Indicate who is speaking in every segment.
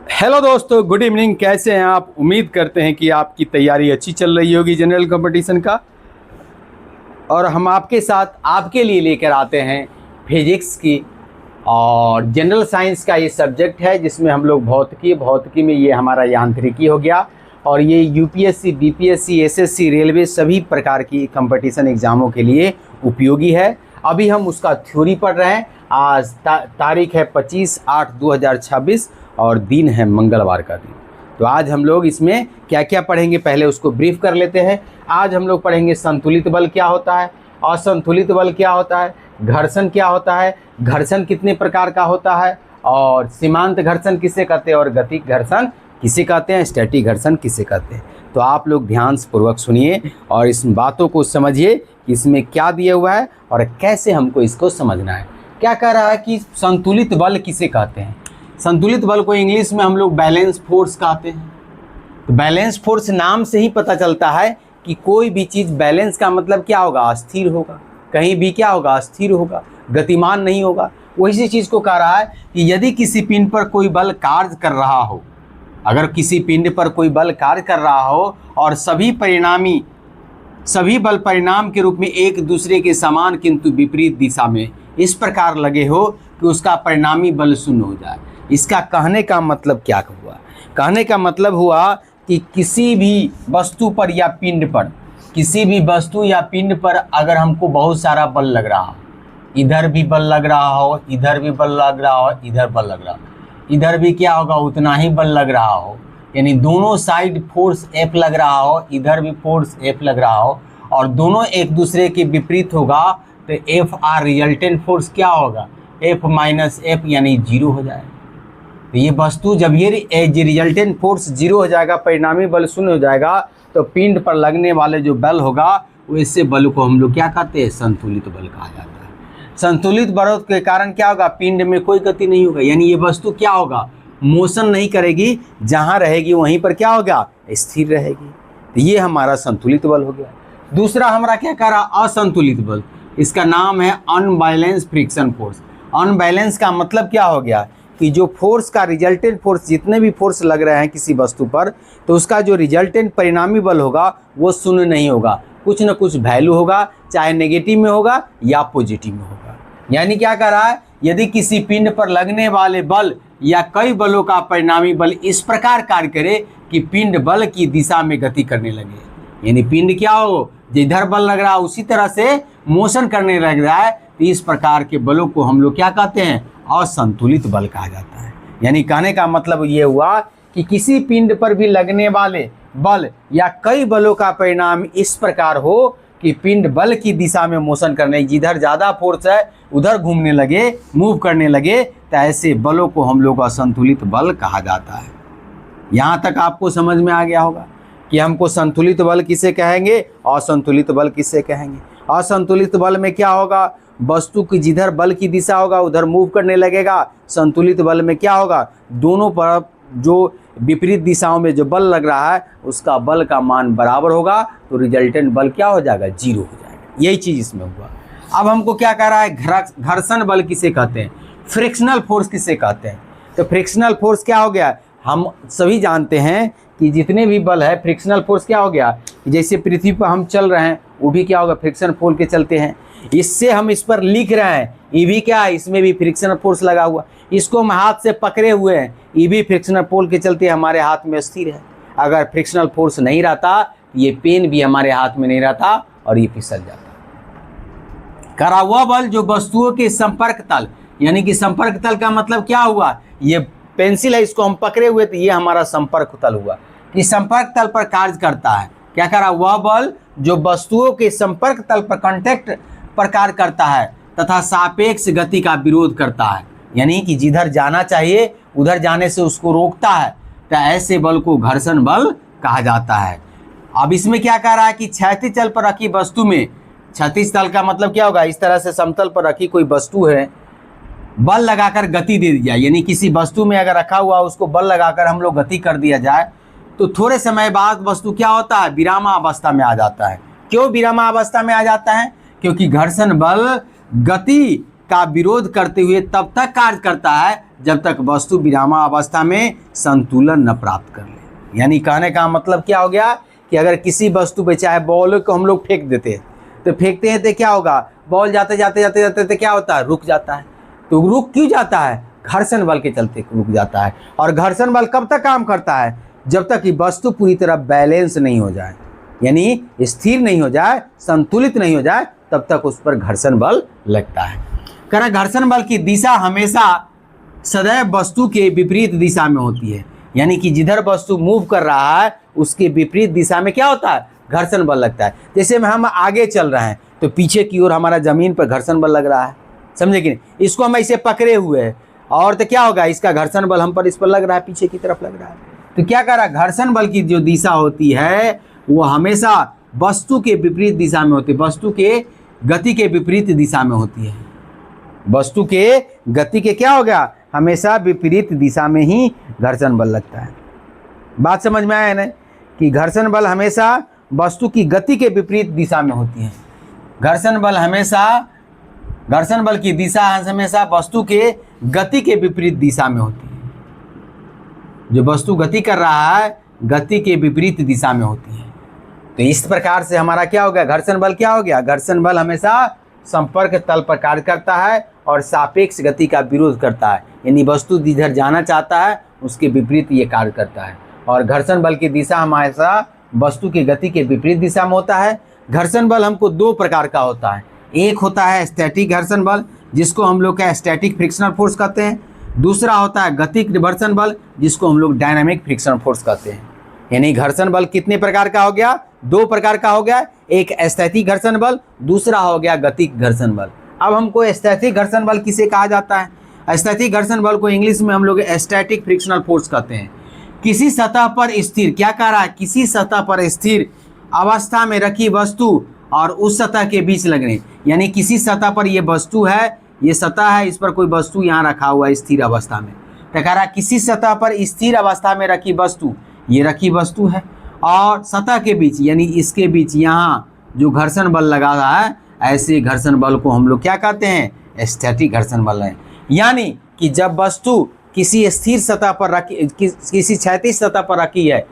Speaker 1: Hello दोस्तों, good evening. कैसे हैं आप? उम्मीद करते हैं कि आपकी तैयारी अच्छी चल रही होगी जनरल कंपटीशन का। और हम आपके साथ आपके लिए लेकर आते हैं फिजिक्स की और जनरल साइंस का ये सब्जेक्ट है जिसमें हम लोग भौतिकी में ये हमारा यांत्रिकी हो गया। और ये यूपीएससी, बीपीएससी, एसएससी, रेलवे सभी प्रकार की कंपटीशन एग्ज़ामों के लिए उपयोगी है। अभी हम उसका थ्योरी पढ़ रहे हैं। आज तारीख है 25/8/2026 और दिन है मंगलवार का दिन। तो आज हम लोग इसमें क्या क्या पढ़ेंगे पहले उसको ब्रीफ कर लेते हैं। आज हम लोग पढ़ेंगे संतुलित बल क्या होता है, असंतुलित बल क्या होता है, घर्षण क्या होता है, घर्षण कितने प्रकार का होता है, और सीमांत घर्षण किसे कहते हैं, और गतिक घर्षण किसे कहते हैं, स्टैटिक घर्षण किसे कहते हैं। तो आप लोग ध्यान पूर्वक सुनिए और इस बातों को समझिए कि इसमें क्या दिया हुआ है और कैसे हमको इसको समझना है। क्या कह रहा है कि संतुलित बल किसे कहते हैं। संतुलित बल को इंग्लिश में हम लोग बैलेंस फोर्स कहते हैं। तो बैलेंस फोर्स नाम से ही पता चलता है कि कोई भी चीज़ बैलेंस का मतलब क्या होगा, स्थिर होगा। कहीं भी क्या होगा, स्थिर होगा, गतिमान नहीं होगा। वैसी चीज़ को कह रहा है कि यदि किसी पिंड पर कोई बल कार्य कर रहा हो, अगर किसी पिंड पर कोई बल कार्य कर रहा हो और सभी बल परिणाम के रूप में एक दूसरे के समान किंतु विपरीत दिशा में इस प्रकार लगे हो कि उसका परिणामी बल शून्य हो जाए। इसका कहने का मतलब क्या हुआ? कहने का मतलब हुआ कि किसी भी वस्तु पर या पिंड पर, किसी भी वस्तु या पिंड पर अगर हमको बहुत सारा बल लग रहा हो, इधर भी बल लग रहा हो, इधर भी बल लग रहा हो, इधर बल लग रहा हो, इधर भी क्या होगा, उतना ही बल लग रहा हो, यानी दोनों साइड फोर्स F लग रहा हो, इधर भी फोर्स F लग रहा हो और दोनों एक दूसरे के विपरीत होगा, तो F आर रिजल्टेंट फोर्स क्या होगा, F माइनस F यानी 0 हो जाएगा। तो ये वस्तु जब ये रिजल्टेंट फोर्स 0 हो जाएगा, परिणामी बल शून्य हो जाएगा, तो पिंड पर लगने वाले जो बल होगा वैसे बल को हम लोग क्या कहते हैं, संतुलित बल कहा जाता है। संतुलित बल के कारण क्या होगा, पिंड में कोई गति नहीं होगा, यानी ये वस्तु क्या होगा, मोशन नहीं करेगी, जहाँ रहेगी वहीं पर क्या होगा, स्थिर रहेगी। तो ये हमारा संतुलित बल हो गया। दूसरा हमारा क्या कह रहा, असंतुलित बल। इसका नाम है अनबैलेंस फ्रिक्शन फोर्स। अनबैलेंस का मतलब क्या हो गया कि जो फोर्स का रिजल्टेंट फोर्स, जितने भी फोर्स लग रहे हैं किसी वस्तु पर, तो उसका जो रिजल्टेंट परिणामी बल होगा वो शून्य नहीं होगा, कुछ न कुछ वैल्यू होगा, चाहे नेगेटिव में होगा या पॉजिटिव में होगा। यानी क्या कर रहा है, यदि किसी पिंड पर लगने वाले बल या कई बलों का परिणामी बल इस प्रकार कार्य करे कि पिंड बल की दिशा में गति करने लगे, यानी पिंड क्या हो, जिधर बल लग रहा है उसी तरह से मोशन करने लग रहा है, तो इस प्रकार के बलों को हम लोग क्या कहते हैं, असंतुलित बल कहा जाता है। यानी कहने का मतलब ये हुआ कि किसी पिंड पर भी लगने वाले बल या कई बलों का परिणाम इस प्रकार हो कि पिंड बल की दिशा में मोशन करने, जिधर ज़्यादा फोर्स है उधर घूमने लगे, मूव करने लगे, तो ऐसे बलों को हम लोग असंतुलित बल कहा जाता है। यहाँ तक आपको समझ में आ गया होगा कि हमको संतुलित बल किसे कहेंगे, असंतुलित बल किसे कहेंगे। असंतुलित बल में क्या होगा, वस्तु की जिधर बल की दिशा होगा उधर मूव करने लगेगा। संतुलित बल में क्या होगा, दोनों पर जो विपरीत दिशाओं में जो बल लग रहा है उसका बल का मान बराबर होगा, तो रिजल्टेंट बल क्या हो जाएगा, 0 हो जाएगा। यही चीज़ इसमें हुआ। अब हमको क्या कह रहा है, घर्षण बल किसे कहते हैं, फ्रिक्शनल फोर्स किसे कहते हैं। तो फ्रिक्शनल फोर्स क्या हो गया, हम सभी जानते हैं कि जितने भी बल है, फ्रिक्शनल फोर्स क्या हो गया, जैसे पृथ्वी पर हम चल रहे हैं वो भी क्या होगा, फ्रिक्शन फोर्स के चलते हैं। इससे हम इस पर लिख रहे हैं, ये भी क्या है, इसमें भी फ्रिक्शनल फोर्स लगा हुआ। इसको हम हाथ से पकड़े हुए हैं, ये भी फ्रिक्शनल फोर्स के चलते हमारे हाथ में स्थिर है। अगर फ्रिक्शनल फोर्स नहीं रहता, ये पेन भी हमारे हाथ में नहीं रहता और ये फिसल जाता। करा हुआ बल जो वस्तुओं के संपर्क तल, यानी कि संपर्क तल का मतलब क्या हुआ, ये पेंसिल है, इसको हम पकड़े हुए, तो ये हमारा संपर्क तल हुआ, कि संपर्क तल पर कार्य करता है। क्या करा, वह बल जो वस्तुओं के संपर्क तल पर कांटेक्ट पर कार्य करता है तथा सापेक्ष गति का विरोध करता है, यानी कि जिधर जाना चाहिए उधर जाने से उसको रोकता है, तो ऐसे बल को घर्षण बल कहा जाता है। अब इसमें क्या कह रहा है कि क्षैतिज तल पर रखी वस्तु में, क्षैतिज तल का मतलब क्या होगा, इस तरह से समतल पर रखी कोई वस्तु है, बल लगाकर गति दे दी जाए, यानी किसी वस्तु में अगर रखा हुआ उसको बल लगाकर हम लोग गति कर दिया जाए, तो थोड़े समय बाद वस्तु क्या होता है, विरामावस्था में आ जाता है। क्यों विरामावस्था में आ जाता है, क्योंकि घर्षण बल गति का विरोध करते हुए तब तक कार्य करता है जब तक वस्तु विरामावस्था में संतुलन न प्राप्त कर ले। यानी कहने का मतलब क्या हो गया कि अगर किसी वस्तु पे चाहे बॉल को हम लोग फेंक देते हैं, तो फेंकते हैं तो क्या होगा, बॉल जाते जाते जाते जाते तो क्या होता है, रुक जाता है। तो रुक क्यों जाता है, घर्षण बल के चलते रुक जाता है। और घर्षण बल कब तक काम करता है, जब तक कि वस्तु पूरी तरह बैलेंस नहीं हो जाए, यानी स्थिर नहीं हो जाए, संतुलित नहीं हो जाए, तब तक उस पर घर्षण बल लगता है। कारण घर्षण बल की दिशा हमेशा सदैव वस्तु के विपरीत दिशा में होती है। यानी कि जिधर वस्तु मूव कर रहा है उसके विपरीत दिशा में क्या होता है, घर्षण बल लगता है। जैसे में हम आगे चल रहे हैं तो पीछे की ओर हमारा जमीन पर घर्षण बल लग रहा है, समझे कि नहीं। इसको हम ऐसे पकड़े हुए हैं और तो क्या होगा, इसका घर्षण बल हम पर इस पर लग रहा है, पीछे की तरफ लग रहा है। तो क्या कर रहा है, घर्षण बल की जो दिशा होती है वो हमेशा वस्तु के विपरीत दिशा में होती है, वस्तु के गति के विपरीत दिशा में होती है। वस्तु के गति के क्या हो गया, हमेशा विपरीत दिशा में ही घर्षण बल लगता है। बात समझ में आया ना, कि घर्षण बल हमेशा वस्तु की गति के विपरीत दिशा में होती है। घर्षण बल की दिशा हमेशा वस्तु के गति के विपरीत दिशा में होती है। जो वस्तु गति कर रहा है गति के विपरीत दिशा में होती है। तो इस प्रकार से हमारा क्या हो गया, घर्षण बल क्या हो गया, घर्षण बल हमेशा संपर्क तल पर कार्य करता है और सापेक्ष गति का विरोध करता है। यानी वस्तु जिधर जाना चाहता है उसके विपरीत ये कार्य करता है। और घर्षण बल की दिशा हमेशा वस्तु की गति के विपरीत दिशा में होता है। घर्षण बल हमको दो प्रकार का होता है, एक होता है स्टैटिक घर्षण बल, जिसको हम लोग क्या स्टैटिक फ्रिक्शनल फोर्स कहते हैं। दूसरा होता है गतिक घर्षण बल, जिसको हम लोग डायनामिक फ्रिक्शनल फोर्स कहते हैं। यानी घर्षण बल कितने प्रकार का हो गया, दो प्रकार का हो गया, एक स्थैतिक घर्षण बल, दूसरा हो गया गतिक घर्षण बल। अब हमको स्थैतिक घर्षण बल किसे कहा जाता है, स्थैतिक घर्षण बल को इंग्लिश में हम लोग स्टैटिक फ्रिक्शनल फोर्स कहते हैं। किसी सतह पर स्थिर, क्या कह रहा है, किसी सतह पर स्थिर अवस्था में रखी वस्तु और उस सतह के बीच लगने। यानी किसी सतह पर ये वस्तु है, ये सतह है, इस पर कोई वस्तु यहाँ रखा हुआ है स्थिर अवस्था में। तो कह रहा है किसी सतह पर स्थिर अवस्था में रखी वस्तु, ये रखी वस्तु है, और सतह के बीच यानी इसके बीच यहाँ जो घर्षण बल लगा रहा है, ऐसे घर्षण बल को हम लोग क्या कहते हैं, स्टैटिक घर्षण बल है। यानी कि जब वस्तु किसी स्थिर सतह पर रखी, किसी क्षैतिज सतह पर रखी है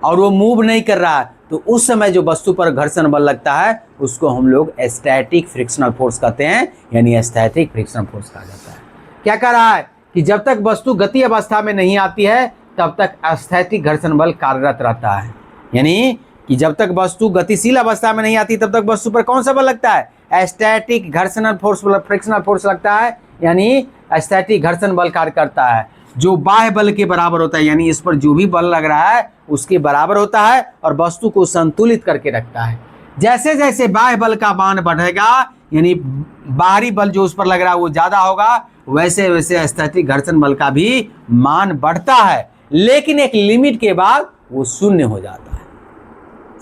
Speaker 1: और वो मूव नहीं कर रहा है, तो उस समय जो वस्तु पर घर्षण बल लगता है उसको हम लोग स्टैटिक फ्रिक्शनल फोर्स कहते हैं, यानी स्टैटिक फ्रिक्शनल फोर्स कहा जाता है। क्या कह रहा है कि जब तक वस्तु गति अवस्था में नहीं आती है तब तक स्टैटिक घर्षण बल कार्यरत रहता है। यानी कि जब तक वस्तु गतिशील अवस्था में नहीं आती तब तक वस्तु पर कौन सा बल लगता है, स्टैटिक घर्षण फोर्स, फ्रिक्शनल फोर्स लगता है। यानी स्टैटिक घर्षण बल कार्य करता है जो बाह्य बल के बराबर होता है, यानी इस पर जो भी बल लग रहा है उसके बराबर होता है और वस्तु को संतुलित करके रखता है। जैसे जैसे बाह्य बल का मान बढ़ेगा, यानी बाहरी बल जो उस पर लग रहा है वो ज़्यादा होगा, वैसे वैसे स्टैटिक घर्षण बल का भी मान बढ़ता है, लेकिन एक लिमिट के बाद वो शून्य हो जाता है।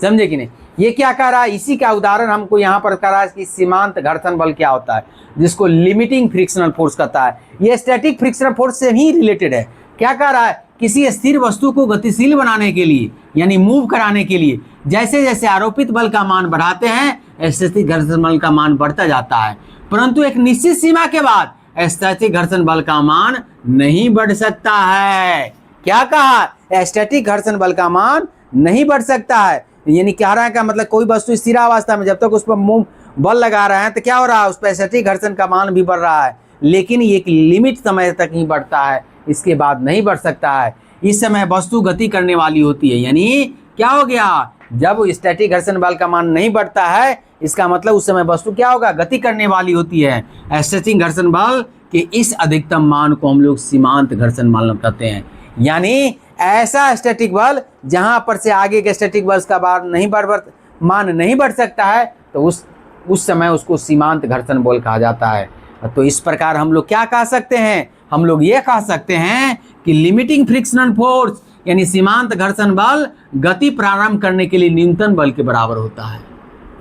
Speaker 1: समझे कि नहीं। ये क्या कह रहा है, इसी का उदाहरण हमको यहाँ पर कह रहा है कि सीमांत घर्षण बल क्या होता है, जिसको लिमिटिंग फ्रिक्शनल फोर्स कहता है। ये स्टैटिक फ्रिक्शनल फोर्स से ही रिलेटेड है। क्या कह रहा है, किसी स्थिर वस्तु को गतिशील बनाने के लिए यानी मूव कराने के लिए जैसे जैसे आरोपित बल का मान बढ़ाते हैं स्टैटिक घर्षण बल का मान बढ़ता जाता है, परंतु एक निश्चित सीमा के बाद स्टैटिक घर्षण बल का मान नहीं बढ़ सकता है। क्या कहा, स्टैटिक घर्षण बल का मान नहीं बढ़ सकता है। यानी कह रहा है का मतलब कोई वस्तु स्थिरावस्था में जब तक उस पर मूव बल लगा रहे हैं तो क्या हो रहा है, उस पर स्टैटिक घर्षण का मान भी बढ़ रहा है, लेकिन ये एक लिमिट समय तक ही बढ़ता है, इसके बाद नहीं बढ़ सकता है। इस समय वस्तु गति करने वाली होती है। यानी क्या हो गया, जब स्टैटिक घर्षण बल का मान नहीं बढ़ता है इसका मतलब उस समय वस्तु क्या होगा, गति करने वाली होती है। स्टैटिक घर्षण बल के इस अधिकतम मान को हम लोग सीमांत घर्षण बल कहते हैं। यानी ऐसा स्टैटिक बल जहां पर से आगे के स्टैटिक बल का मान नहीं बढ़ सकता है, तो उस समय उसको सीमांत घर्षण बल कहा जाता है। तो इस प्रकार हम लोग क्या कह सकते हैं, हम लोग ये कह सकते हैं कि लिमिटिंग फ्रिक्शनल फोर्स यानी सीमांत घर्षण बल गति प्रारंभ करने के लिए न्यूनतम बल के बराबर होता है।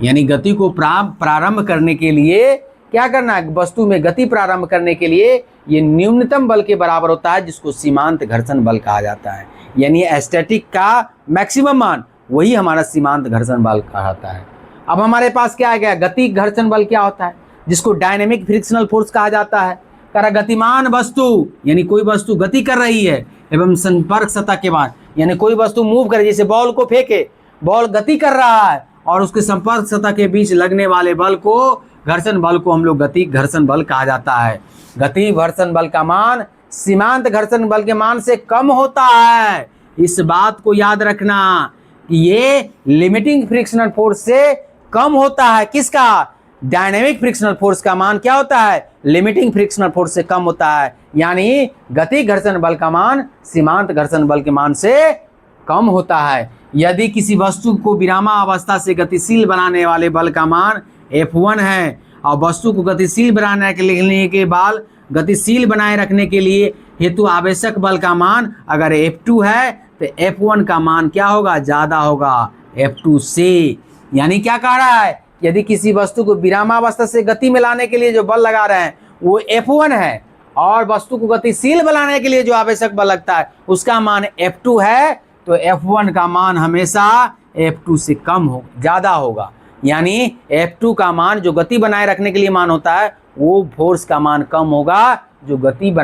Speaker 1: यानी गति को प्रारंभ करने के लिए क्या करना है, वस्तु में गति प्रारंभ करने के लिए ये न्यूनतम बल के बराबर होता है, जिसको सीमांत घर्षण बल कहा जाता है। यानी स्टैटिक का मैक्सिमम मान वही हमारा सीमांत घर्षण बल कहलाता है। अब हमारे पास क्या आ गया, गतिक घर्षण बल क्या होता है, जिसको डायनेमिक फ्रिक्शनल फोर्स कहा जाता है। कह रहा गतिमान वस्तु यानी कोई वस्तु गति कर रही है एवं संपर्क सतह के बाद यानी कोई वस्तु मूव करे, जैसे बॉल को फेंके, बॉल गति कर रहा है और उसके संपर्क सतह के बीच लगने वाले बल को, घर्षण बल को हम लोग गति घर्षण बल कहा जाता है। गति घर्षण बल का मान सीमांत घर्षण बल के मान से कम होता है। इस बात को याद रखना कि ये लिमिटिंग फ्रिक्शनल फोर्स से कम होता है। किसका? डायनेमिक फ्रिक्शनल फोर्स का मान क्या होता है? लिमिटिंग फ्रिक्शनल फोर्स से कम होता है। यानी गति घर्षण बल का मान सीमांत घर्षण बल के मान से कम होता है। यदि किसी वस्तु को विरामावस्था से गतिशील बनाने वाले बल का मान F1 है और वस्तु को गतिशील बनाने के बाद गतिशील बनाए रखने के लिए हेतु आवश्यक बल का मान अगर F2 है तो F1 का मान क्या होगा? ज़्यादा होगा F2 से। यानी क्या कह रहा है? यदि किसी वस्तु को विरामावस्था से गति में लाने के लिए जो बल लगा रहे हैं वो F1 है और वस्तु को गतिशील बनाने के लिए जो आवश्यक बल लगता है उसका मान F2 है, तो F1 का मान हमेशा F2 से कम हो ज़्यादा होगा। यानी F2 का मान जो गति बनाए रखने के लिए मान होता है वो फोर्स का मान कम होगा जो गति में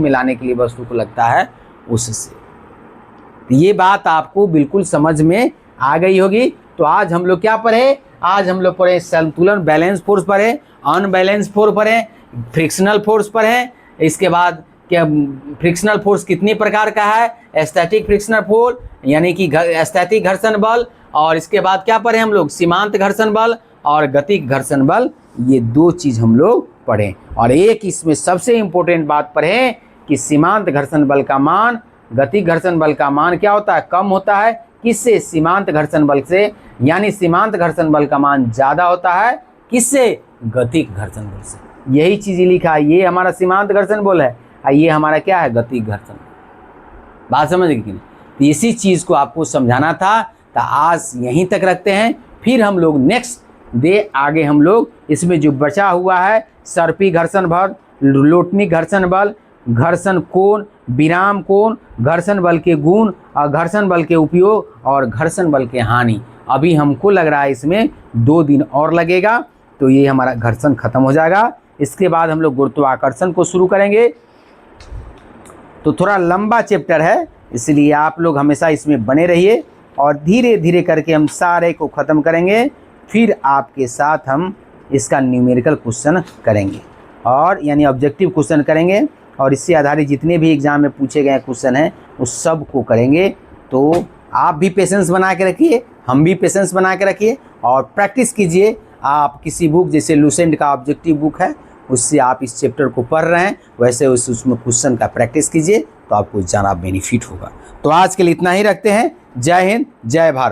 Speaker 1: लाने के लिए वस्तु को लगता है उससे। ये बात आपको बिल्कुल समझ में आ गई होगी। तो आज हम लोग क्या पढ़े? आज हम लोग पढ़े संतुलन बैलेंस फोर्स पढ़े, अनबैलेंस फोर्स पढ़े, फ्रिक्शनल फोर्स पढ़े। इसके बाद क्या फ्रिक्शनल फोर्स कितनी प्रकार का है? स्टैटिक फ्रिक्शनल फोर्स यानी कि स्टैटिक घर्षण बल, और इसके बाद क्या पढ़े हम लोग? सीमांत घर्षण बल और गतिक घर्षण बल। ये दो चीज़ हम लोग पढ़े और एक इसमें सबसे इम्पोर्टेंट बात पढ़े कि सीमांत घर्षण बल का मान गतिक घर्षण बल का मान क्या होता है? कम होता है। किससे? सीमांत घर्षण बल से। यानी सीमांत घर्षण बल का मान ज़्यादा होता है। किससे? गतिक घर्षण बल से। यही चीज़ लिखा है, ये हमारा सीमांत घर्षण बल है और ये हमारा क्या है? गतिक घर्षण। बात समझ गए कि नहीं? तो इसी चीज़ को आपको समझाना था। तो आज यहीं तक रखते हैं, फिर हम लोग नेक्स्ट डे आगे हम लोग इसमें जो बचा हुआ है सर्पी घर्षण बल, लोटनी घर्षण बल, घर्षण कोण, विराम कोण, घर्षण बल के गुण और घर्षण बल के उपयोग और घर्षण बल के हानि। अभी हमको लग रहा है इसमें 2 दिन और लगेगा तो ये हमारा घर्षण खत्म हो जाएगा। इसके बाद हम लोग गुरुत्वाकर्षण को शुरू करेंगे। तो थोड़ा लंबा चैप्टर है इसलिए आप लोग हमेशा इसमें बने रहिए और धीरे धीरे करके हम सारे को ख़त्म करेंगे। फिर आपके साथ हम इसका न्यूमेरिकल क्वेश्चन करेंगे और यानी ऑब्जेक्टिव क्वेश्चन करेंगे और इससे आधारित जितने भी एग्ज़ाम में पूछे गए क्वेश्चन हैं उस सब को करेंगे। तो आप भी पेशेंस बना के रखिए, हम भी पेशेंस बना के रखिए और प्रैक्टिस कीजिए। आप किसी बुक जैसे लूसेंट का ऑब्जेक्टिव बुक है उससे आप इस चैप्टर को पढ़ रहे हैं वैसे उसमें क्वेश्चन का प्रैक्टिस कीजिए तो आपको ज़्यादा बेनिफिट होगा। तो आज के लिए इतना ही रखते हैं। जय हिंद, जय भारत।